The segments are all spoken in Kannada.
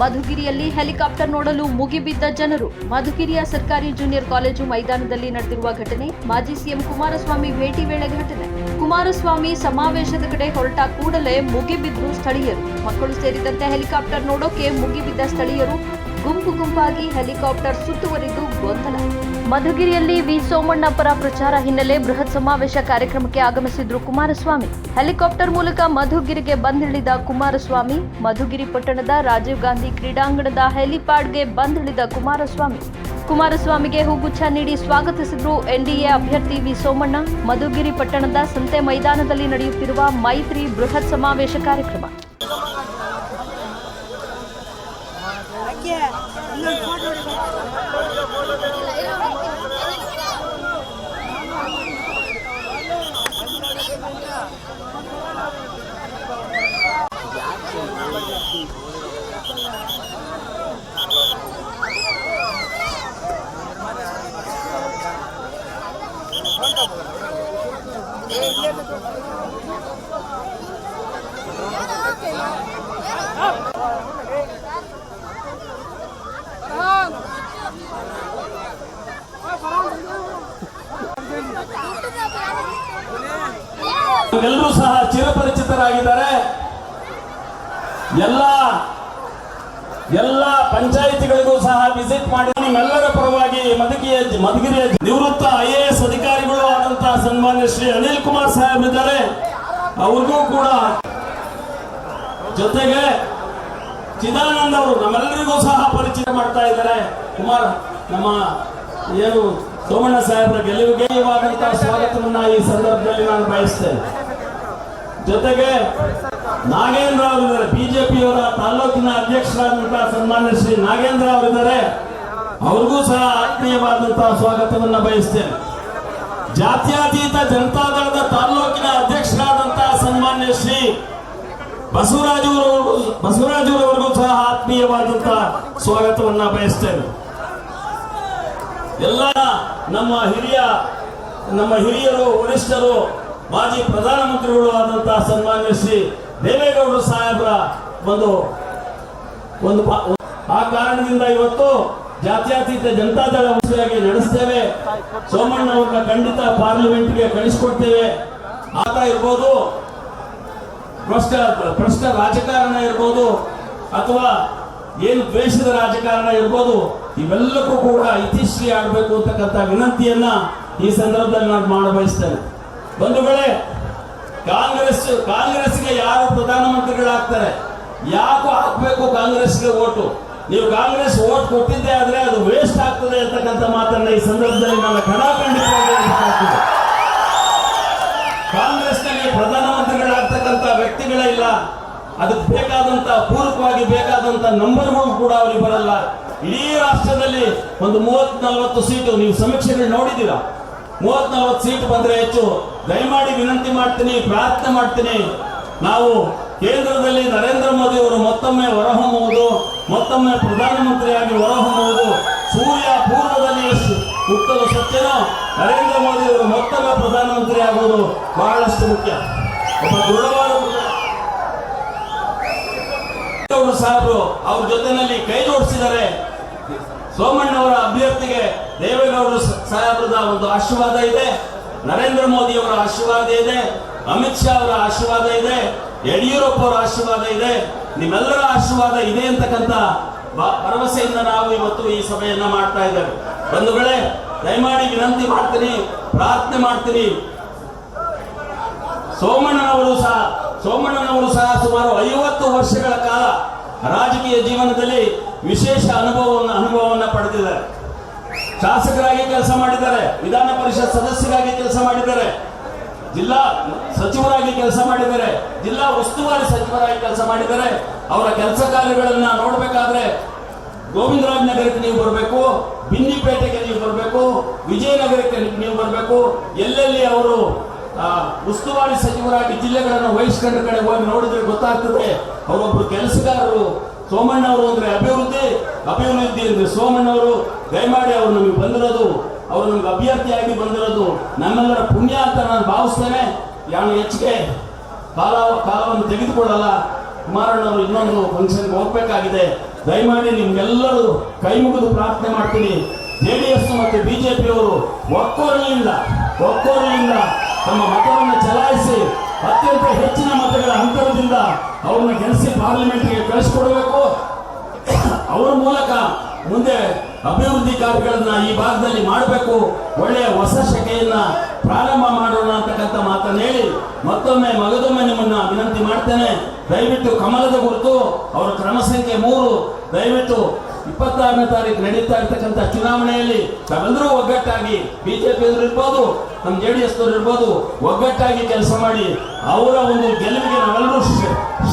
ಮಧುಗಿರಿಯಲ್ಲಿ ಹೆಲಿಕಾಪ್ಟರ್ ನೋಡಲು ಮುಗಿಬಿದ್ದ ಜನರು. ಮಧುಗಿರಿಯ ಸರ್ಕಾರಿ ಜೂನಿಯರ್ ಕಾಲೇಜು ಮೈದಾನದಲ್ಲಿ ನಡೆದಿರುವ ಘಟನೆ. ಮಾಜಿ ಸಿಎಂ ಕುಮಾರಸ್ವಾಮಿ ಭೇಟಿ ವೇಳೆ ಘಟನೆ. ಕುಮಾರಸ್ವಾಮಿ ಸಮಾವೇಶದ ಕಡೆ ಹೊರಟ ಕೂಡಲೇ ಮುಗಿಬಿದ್ರು ಸ್ಥಳೀಯರು. ಮಕ್ಕಳು ಸೇರಿದಂತೆ ಹೆಲಿಕಾಪ್ಟರ್ ನೋಡೋಕೆ ಮುಗಿಬಿದ್ದ ಸ್ಥಳೀಯರು ಗುಂಪು ಗುಂಪಾಗಿ ಹೆಲಿಕಾಪ್ಟರ್ ಸುತ್ತುವರಿದು ಗೊಂದಲ. ಮಧುಗಿರಿಯಲ್ಲಿ ವಿ ಸೋಮಣ್ಣ ಪರ ಪ್ರಚಾರ ಹಿನ್ನೆಲೆ ಬೃಹತ್ ಸಮಾವೇಶ ಕಾರ್ಯಕ್ರಮಕ್ಕೆ ಆಗಮಿಸಿದ್ರು ಕುಮಾರಸ್ವಾಮಿ. ಹೆಲಿಕಾಪ್ಟರ್ ಮೂಲಕ ಮಧುಗಿರಿಗೆ ಬಂದಿಳಿದ ಕುಮಾರಸ್ವಾಮಿ ಮಧುಗಿರಿ ಪಟ್ಟಣದ ರಾಜೀವ್ ಗಾಂಧಿ ಕ್ರೀಡಾಂಗಣದ ಹೆಲಿಪ್ಯಾಡ್ಗೆ ಬಂದಿಳಿದ ಕುಮಾರಸ್ವಾಮಿಗೆ ಹೂಗುಚ್ಛ ನೀಡಿ ಸ್ವಾಗತಿಸಿದ್ರು ಎನ್ಡಿಎ ಅಭ್ಯರ್ಥಿ ವಿ ಸೋಮಣ್ಣ. ಮಧುಗಿರಿ ಪಟ್ಟಣದ ಸಂತೆ ಮೈದಾನದಲ್ಲಿ ನಡೆಯುತ್ತಿರುವ ಮೈತ್ರಿ ಬೃಹತ್ ಸಮಾವೇಶ ಕಾರ್ಯಕ್ರಮ. ಎಲ್ಲರೂ ಸಹ ಚಿರಪರಿಚಿತರಾಗಿದ್ದಾರೆ. ಎಲ್ಲ ಪಂಚಾಯಿತಿಗಳಿಗೂ ಸಹ ವಿಸಿಟ್ ಮಾಡಿ ನಿಮ್ಮೆಲ್ಲರ ಪರವಾಗಿ ಮಧುಗಿರಿಯ ನಿವೃತ್ತ IAS ಅಧಿಕಾರಿಗಳು ಆದಂತಹ ಸನ್ಮಾನ್ಯ ಶ್ರೀ ಅನಿಲ್ ಕುಮಾರ್ ಸಾಹೇಬ್ ಇದ್ದಾರೆ. ಅವ್ರಿಗೂ ಕೂಡ ಜೊತೆಗೆ ಚಿದಾನಂದ್ ಅವರು ನಮ್ಮೆಲ್ಲರಿಗೂ ಸಹ ಪರಿಚಯ ಮಾಡ್ತಾ ಇದ್ದಾರೆ. ನಮ್ಮ ಏನು ಸೋಮಣ್ಣ ಸಾಹೇಬರ ಗೆಲುವಿಗೆವಾದಂತಹ ಸ್ವಾಗತವನ್ನ ಈ ಸಂದರ್ಭದಲ್ಲಿ ನಾನು ಬಯಸ್ತೇನೆ. ಜೊತೆಗೆ ನಾಗೇಂದ್ರ ಅವರಿದ್ದಾರೆ, ಬಿಜೆಪಿಯವರ ತಾಲೂಕಿನ ಅಧ್ಯಕ್ಷರಾದಂತಹ ಸನ್ಮಾನ್ಯ ಶ್ರೀ ನಾಗೇಂದ್ರ ಅವರಿದ್ದಾರೆ. ಅವ್ರಿಗೂ ಸಹ ಆತ್ಮೀಯವಾದಂತಹ ಸ್ವಾಗತವನ್ನ ಬಯಸ್ತೇನೆ. ಜಾತ್ಯತೀತ ಜನತಾದಳದ ತಾಲೂಕಿನ ಅಧ್ಯಕ್ಷರಾದಂತಹ ಸನ್ಮಾನ್ಯ ಶ್ರೀ ಬಸವರಾಜರವರಿಗೂ ಸಹ ಆತ್ಮೀಯವಾದಂತಹ ಸ್ವಾಗತವನ್ನ ಬಯಸ್ತೇನೆ. ಎಲ್ಲ ನಮ್ಮ ಹಿರಿಯರು, ವರಿಷ್ಠರು, ಮಾಜಿ ಪ್ರಧಾನಮಂತ್ರಿಗಳು ಆದಂತಹ ಸನ್ಮಾನ್ಯ ಶ್ರೀ ದೇವೇಗೌಡರು ಸಾಹೇಬರ ಒಂದು ಆ ಕಾರಣದಿಂದ ಇವತ್ತು ಜಾತ್ಯತೀತ ಜನತಾದಳ ಉತ್ಸವವಾಗಿ ನಡೆಸ್ತೇವೆ. ಸೋಮಣ್ಣ ಅವ್ರನ್ನ ಖಂಡಿತ ಪಾರ್ಲಿಮೆಂಟ್ಗೆ ಕಳಿಸಿಕೊಡ್ತೇವೆ. ಆತ ಇರ್ಬೋದು, ಭ್ರಷ್ಟ ರಾಜಕಾರಣ ಇರ್ಬೋದು, ಅಥವಾ ಏನು ದ್ವೇಷದ ರಾಜಕಾರಣ ಇರ್ಬೋದು, ಇವೆಲ್ಲಕ್ಕೂ ಕೂಡ ಇತಿಶ್ರೀ ಆಗಬೇಕು ಅಂತಕ್ಕಂಥ ವಿನಂತಿಯನ್ನ ಈ ಸಂದರ್ಭದಲ್ಲಿ ನಾನು ಮಾಡಬಯಸ್ತೇನೆ. ಬಂಧುಗಳೇ, ಕಾಂಗ್ರೆಸ್ಗೆ ಯಾರು ಪ್ರಧಾನಮಂತ್ರಿಗಳಾಗ್ತಾರೆ, ಯಾಕೋ ಹಾಕ್ಬೇಕು ಕಾಂಗ್ರೆಸ್ಗೆ ಓಟು? ನೀವು ಕಾಂಗ್ರೆಸ್ ಓಟ್ ಕೊಟ್ಟಿದ್ದೆ ಆದ್ರೆ ಅದು ವೇಸ್ಟ್ ಆಗ್ತದೆ ಅಂತಕ್ಕಂಥ ಮಾತನ್ನ ಈ ಸಂದರ್ಭದಲ್ಲಿ ನನ್ನ ಖಡಾಖಂಡಿತವಾಗಿ ಕಾಂಗ್ರೆಸ್ನಲ್ಲಿ ಪ್ರಧಾನಮಂತ್ರಿಗಳಾಗ್ತಕ್ಕಂಥ ವ್ಯಕ್ತಿಗಳೇ ಇಲ್ಲ. ಅದಕ್ಕೆ ಬೇಕಾದಂತ ಪೂರಕವಾಗಿ ಬೇಕಾದಂತ ನಂಬರ್ಗಳು ಕೂಡ ಅವ್ರಿಗೆ ಬರಲ್ಲ. ಇಡೀ ರಾಷ್ಟ್ರದಲ್ಲಿ ಒಂದು 30-40 ಸೀಟು, ನೀವು ಸಮೀಕ್ಷೆಗಳು ನೋಡಿದ್ದೀರಾ, 30-40 ಸೀಟು ಬಂದ್ರೆ ಹೆಚ್ಚು. ದಯಮಾಡಿ ವಿನಂತಿ ಮಾಡ್ತೀನಿ, ಪ್ರಾರ್ಥನೆ ಮಾಡ್ತೀನಿ, ನಾವು ಕೇಂದ್ರದಲ್ಲಿ ನರೇಂದ್ರ ಮೋದಿ ಅವರು ಮತ್ತೊಮ್ಮೆ ಹೊರಹೊಮ್ಮುವುದು, ಮತ್ತೊಮ್ಮೆ ಪ್ರಧಾನಮಂತ್ರಿಯಾಗಿ ಹೊರಹೊಮ್ಮುವುದು ಸೂರ್ಯ ಪೂರ್ವದಲ್ಲಿ ಹುಟ್ಟಲು ಸತ್ಯನೋ ನರೇಂದ್ರ ಮೋದಿ ಅವರು ಮತ್ತೊಮ್ಮೆ ಪ್ರಧಾನಮಂತ್ರಿ ಆಗುವುದು ಬಹಳಷ್ಟು ಮುಖ್ಯ. ಒಬ್ಬ ದೃಢವಾದ ಸಾಹೇಬರು ಅವ್ರ ಜೊತೆನಲ್ಲಿ ಕೈ ಜೋಡಿಸಿದ್ದಾರೆ. ಸೋಮಣ್ಣ ಅವರ ಅಭ್ಯರ್ಥಿಗೆ ದೇವೇಗೌಡರು ಸಾಹೇಬರದ ಒಂದು ಆಶೀರ್ವಾದ ಇದೆ, ನರೇಂದ್ರ ಮೋದಿ ಅವರ ಆಶೀರ್ವಾದ ಇದೆ, ಅಮಿತ್ ಶಾ ಅವರ ಆಶೀರ್ವಾದ ಇದೆ, ಯಡಿಯೂರಪ್ಪ ಅವರ ಆಶೀರ್ವಾದ ಇದೆ, ನಿಮ್ಮೆಲ್ಲರ ಆಶೀರ್ವಾದ ಇದೆ ಅಂತಕ್ಕಂಥ ಭರವಸೆಯಿಂದ ನಾವು ಇವತ್ತು ಈ ಸಭೆಯನ್ನ ಮಾಡ್ತಾ ಇದ್ದೇವೆ. ಬಂಧುಗಳೇ, ದಯಮಾಡಿ ವಿನಂತಿ ಮಾಡ್ತೀನಿ, ಪ್ರಾರ್ಥನೆ ಮಾಡ್ತೀನಿ. ಸೋಮಣ್ಣನವರು ಸಹ ಸುಮಾರು 50 ವರ್ಷಗಳ ಕಾಲ ರಾಜಕೀಯ ಜೀವನದಲ್ಲಿ ವಿಶೇಷ ಅನುಭವವನ್ನು ಪಡೆದಿದ್ದಾರೆ. ಶಾಸಕರಾಗಿ ಕೆಲಸ ಮಾಡಿದ್ದಾರೆ, ವಿಧಾನ ಪರಿಷತ್ ಸದಸ್ಯರಾಗಿ ಕೆಲಸ ಮಾಡಿದ್ದಾರೆ, ಜಿಲ್ಲಾ ಸಚಿವರಾಗಿ ಕೆಲಸ ಮಾಡಿದ್ದಾರೆ, ಜಿಲ್ಲಾ ಉಸ್ತುವಾರಿ ಸಚಿವರಾಗಿ ಕೆಲಸ ಮಾಡಿದ್ದಾರೆ. ಅವರ ಕೆಲಸ ಕಾರ್ಯಗಳನ್ನ ನೋಡಬೇಕಾದ್ರೆ ಗೋವಿಂದರಾಜ್ ನಗರಕ್ಕೆ ನೀವು ಬರಬೇಕು, ಬಿನ್ನಿಪೇಟೆಗೆ ನೀವು ಬರಬೇಕು, ವಿಜಯನಗರಕ್ಕೆ ನೀವು ಬರಬೇಕು. ಎಲ್ಲೆಲ್ಲಿ ಅವರು ಉಸ್ತುವಾರಿ ಸಚಿವರಾಗಿ ಜಿಲ್ಲೆಗಳನ್ನು ವಹಿಸ್ಕೊಂಡ ಕಡೆ ಹೋಗಿ ನೋಡಿದ್ರೆ ಗೊತ್ತಾಗ್ತದೆ ಅವರೊಬ್ರು ಕೆಲಸಗಾರರು. ಸೋಮಣ್ಣ ಅವರು ಅಂದ್ರೆ ಅಭಿವೃದ್ಧಿ ಅಂದ್ರೆ ಸೋಮಣ್ಣ ಅವರು. ದಯಮಾಡಿ ಅವರು ನಮಗೆ ಬಂದಿರೋದು, ಅವರು ನಮ್ಗೆ ಅಭ್ಯರ್ಥಿಯಾಗಿ ಬಂದಿರೋದು ನಮ್ಮೆಲ್ಲರ ಪುಣ್ಯ ಅಂತ ನಾನು ಭಾವಿಸ್ತೇನೆ. ಯಾರು ಹೆಚ್ಚಿಗೆ ಕಾಲವನ್ನು ತೆಗೆದುಕೊಳ್ಳಲ್ಲ. ಕುಮಾರಣ್ಣವರು ಇನ್ನೊಂದು ಫಂಕ್ಷನ್ಗೆ ಹೋಗ್ಬೇಕಾಗಿದೆ, ದಯಮಾಡಿ ನಿಮ್ಗೆಲ್ಲರೂ ಕೈ ಮುಗಿದು ಪ್ರಾರ್ಥನೆ ಮಾಡ್ತೀನಿ. JDS ಮತ್ತು ಬಿಜೆಪಿಯವರು ಒಕ್ಕೊರಲಿಂದ ತಮ್ಮ ಮತವನ್ನು ಚಲಾಯಿಸಿ ಅತ್ಯಂತ ಹೆಚ್ಚಿನ ಮತಗಳ ಅಂತರದಿಂದ ಅವ್ರನ್ನ ಗೆಲ್ಲಿಸಿ ಪಾರ್ಲಿಮೆಂಟ್ಗೆ ಕಳಿಸ್ಕೊಡ್ಬೇಕು. ಅವರ ಮೂಲಕ ಮುಂದೆ ಅಭಿವೃದ್ಧಿ ಕಾರ್ಯಗಳನ್ನ ಈ ಭಾಗದಲ್ಲಿ ಮಾಡಬೇಕು. ಒಳ್ಳೆಯ ಹೊಸ ಶಕೆಯನ್ನ ಪ್ರಾರಂಭ ಮಾಡೋಣ ಅಂತಕ್ಕಂಥ ಮಾತನ್ನು ಹೇಳಿ ಮತ್ತೊಮ್ಮೆ ಮಗದೊಮ್ಮೆ ನಿಮ್ಮನ್ನ ವಿನಂತಿ ಮಾಡ್ತೇನೆ. ದಯವಿಟ್ಟು ಕಮಲದ ಗುರುತು ಅವರ ಕ್ರಮ ಸಂಖ್ಯೆ 3 ದಯವಿಟ್ಟು 26ನೇ ತಾರೀಕು ನಡೀತಾ ಇರ್ತಕ್ಕಂಥ ಚುನಾವಣೆಯಲ್ಲಿ ತಾವೆಲ್ಲರೂ ಒಗ್ಗಟ್ಟಾಗಿ ಬಿಜೆಪಿ ಇರ್ಬೋದು, ನಮ್ಮ JDS ಇರ್ಬೋದು, ಒಗ್ಗಟ್ಟಾಗಿ ಕೆಲಸ ಮಾಡಿ ಅವರ ಒಂದು ಗೆಲುವಿಗೆ ನಾವೆಲ್ಲರೂ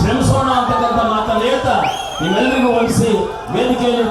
ಶ್ರಮಿಸೋಣ ಅಂತಕ್ಕಂಥ ಮಾತನ್ನು ಹೇಳ್ತಾ ನಿಮ್ಮೆಲ್ಲರಿಗೂ ವಂದಿಸಿ ವೇದಿಕೆಯಲ್ಲಿ